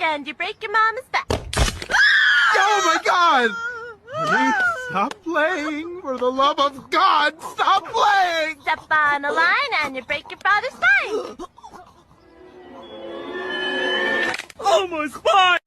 and you break your mama's back. Oh my God! Honey, stop playing! For the love of God, stop playing! Step on a line and you break your father's spine. Oh, my spine!